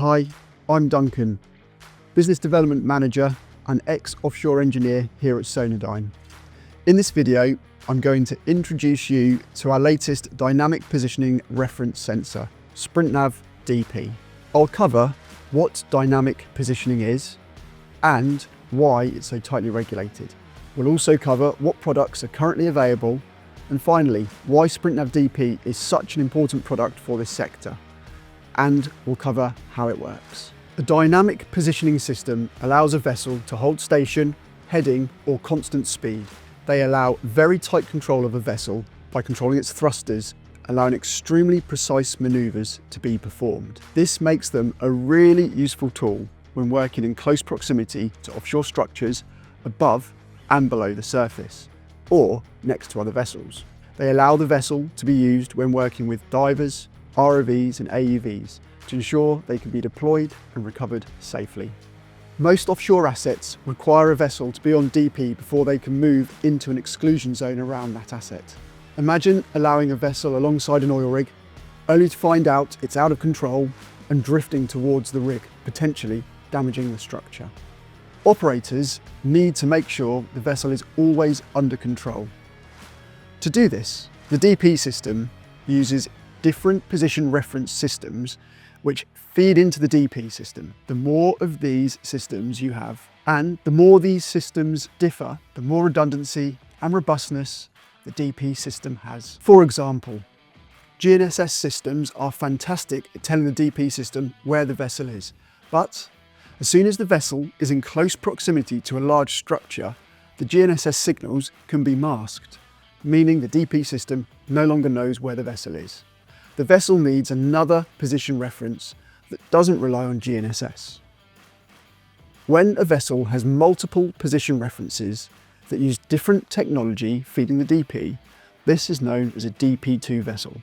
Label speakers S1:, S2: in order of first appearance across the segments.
S1: Hi, I'm Duncan, Business Development Manager and ex-offshore engineer here at Sonardyne. In this video, I'm going to introduce you to our latest dynamic positioning reference sensor, SPRINT Nav DP. I'll cover what dynamic positioning is and why it's so tightly regulated. We'll also cover what products are currently available, and finally, why SPRINT Nav DP is such an important product for this sector. And we'll cover how it works. A dynamic positioning system allows a vessel to hold station, heading, or constant speed. They allow very tight control of a vessel by controlling its thrusters, allowing extremely precise maneuvers to be performed. This makes them a really useful tool when working in close proximity to offshore structures above and below the surface, or next to other vessels. They allow the vessel to be used when working with divers, ROVs and AUVs to ensure they can be deployed and recovered safely. Most offshore assets require a vessel to be on DP before they can move into an exclusion zone around that asset. Imagine allowing a vessel alongside an oil rig, only to find out it's out of control and drifting towards the rig, potentially damaging the structure. Operators need to make sure the vessel is always under control. To do this, the DP system uses different position reference systems which feed into the DP system. The more of these systems you have, and the more these systems differ, the more redundancy and robustness the DP system has. For example, GNSS systems are fantastic at telling the DP system where the vessel is, but as soon as the vessel is in close proximity to a large structure, the GNSS signals can be masked, meaning the DP system no longer knows where the vessel is. The vessel needs another position reference that doesn't rely on GNSS. When a vessel has multiple position references that use different technology feeding the DP, this is known as a DP2 vessel.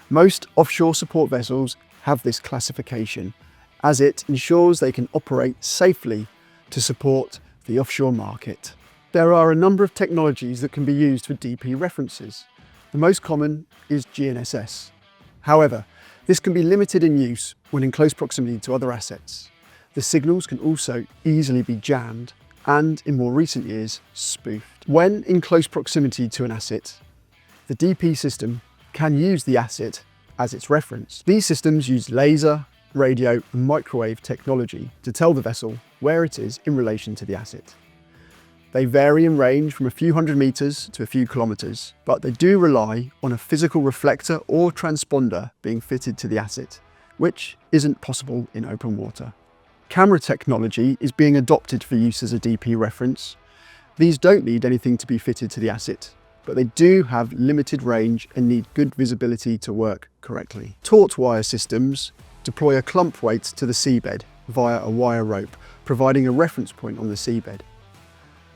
S1: Most offshore support vessels have this classification, as it ensures they can operate safely to support the offshore market. There are a number of technologies that can be used for DP references. The most common is GNSS. However, this can be limited in use when in close proximity to other assets. The signals can also easily be jammed and, in more recent years, spoofed. When in close proximity to an asset, the DP system can use the asset as its reference. These systems use laser, radio and microwave technology to tell the vessel where it is in relation to the asset. They vary in range from a few hundred meters to a few kilometers, but they do rely on a physical reflector or transponder being fitted to the asset, which isn't possible in open water. Camera technology is being adopted for use as a DP reference. These don't need anything to be fitted to the asset, but they do have limited range and need good visibility to work correctly. Taut wire systems deploy a clump weight to the seabed via a wire rope, providing a reference point on the seabed.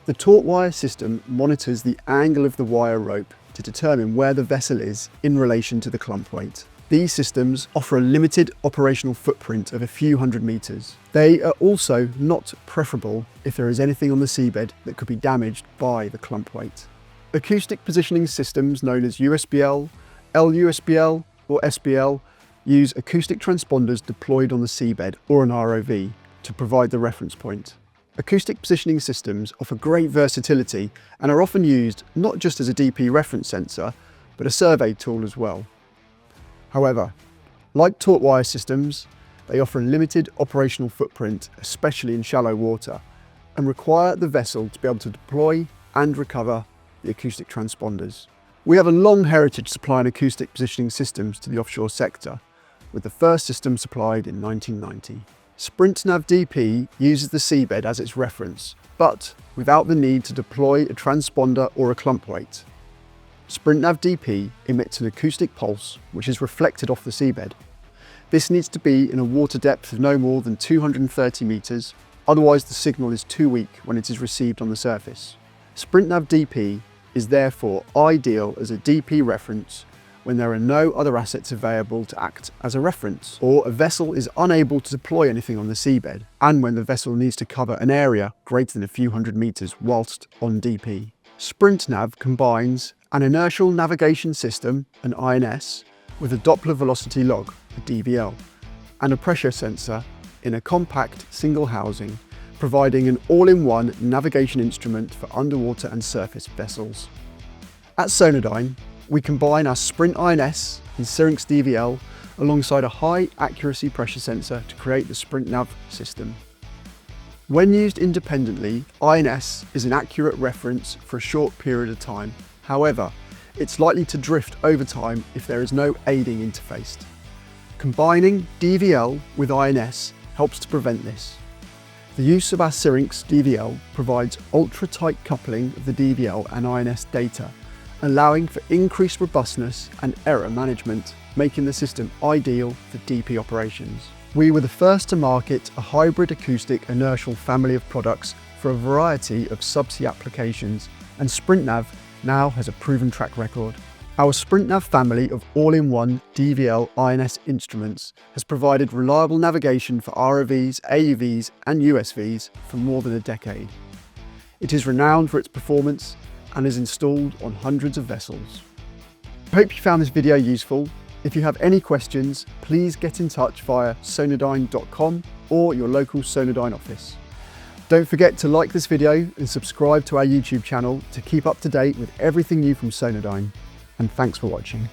S1: The taut wire system monitors the angle of the wire rope to determine where the vessel is in relation to the clump weight. These systems offer a limited operational footprint of a few hundred meters. They are also not preferable if there is anything on the seabed that could be damaged by the clump weight. Acoustic positioning systems known as USBL, LUSBL or SBL use acoustic transponders deployed on the seabed or an ROV to provide the reference point. Acoustic positioning systems offer great versatility and are often used not just as a DP reference sensor, but a survey tool as well. However, like taut wire systems, they offer a limited operational footprint, especially in shallow water, and require the vessel to be able to deploy and recover the acoustic transponders. We have a long heritage supplying acoustic positioning systems to the offshore sector, with the first system supplied in 1990. SPRINT Nav DP uses the seabed as its reference, but without the need to deploy a transponder or a clump weight. SPRINT Nav DP emits an acoustic pulse which is reflected off the seabed. This needs to be in a water depth of no more than 230 meters, otherwise the signal is too weak when it is received on the surface. SPRINT Nav DP is therefore ideal as a DP reference when there are no other assets available to act as a reference, or a vessel is unable to deploy anything on the seabed, and when the vessel needs to cover an area greater than a few hundred meters whilst on DP. SPRINT Nav combines an inertial navigation system, an INS, with a Doppler velocity log, a DVL. and a pressure sensor in a compact single housing, providing an all-in-one navigation instrument for underwater and surface vessels. At Sonardyne, we combine our SPRINT INS and SPRINT DVL alongside a high accuracy pressure sensor to create the SPRINT Nav system. When used independently, INS is an accurate reference for a short period of time. However, it's likely to drift over time if there is no aiding interface. Combining DVL with INS helps to prevent this. The use of our SPRINT DVL provides ultra-tight coupling of the DVL and INS data, allowing for increased robustness and error management, making the system ideal for DP operations. We were the first to market a hybrid acoustic inertial family of products for a variety of subsea applications, and SPRINT Nav now has a proven track record. Our SPRINT Nav family of all-in-one DVL INS instruments has provided reliable navigation for ROVs, AUVs and USVs for more than a decade. It is renowned for its performance and is installed on hundreds of vessels. I hope you found this video useful. If you have any questions, please get in touch via sonardyne.com or your local Sonardyne office. Don't forget to like this video and subscribe to our YouTube channel to keep up to date with everything new from Sonardyne. And thanks for watching.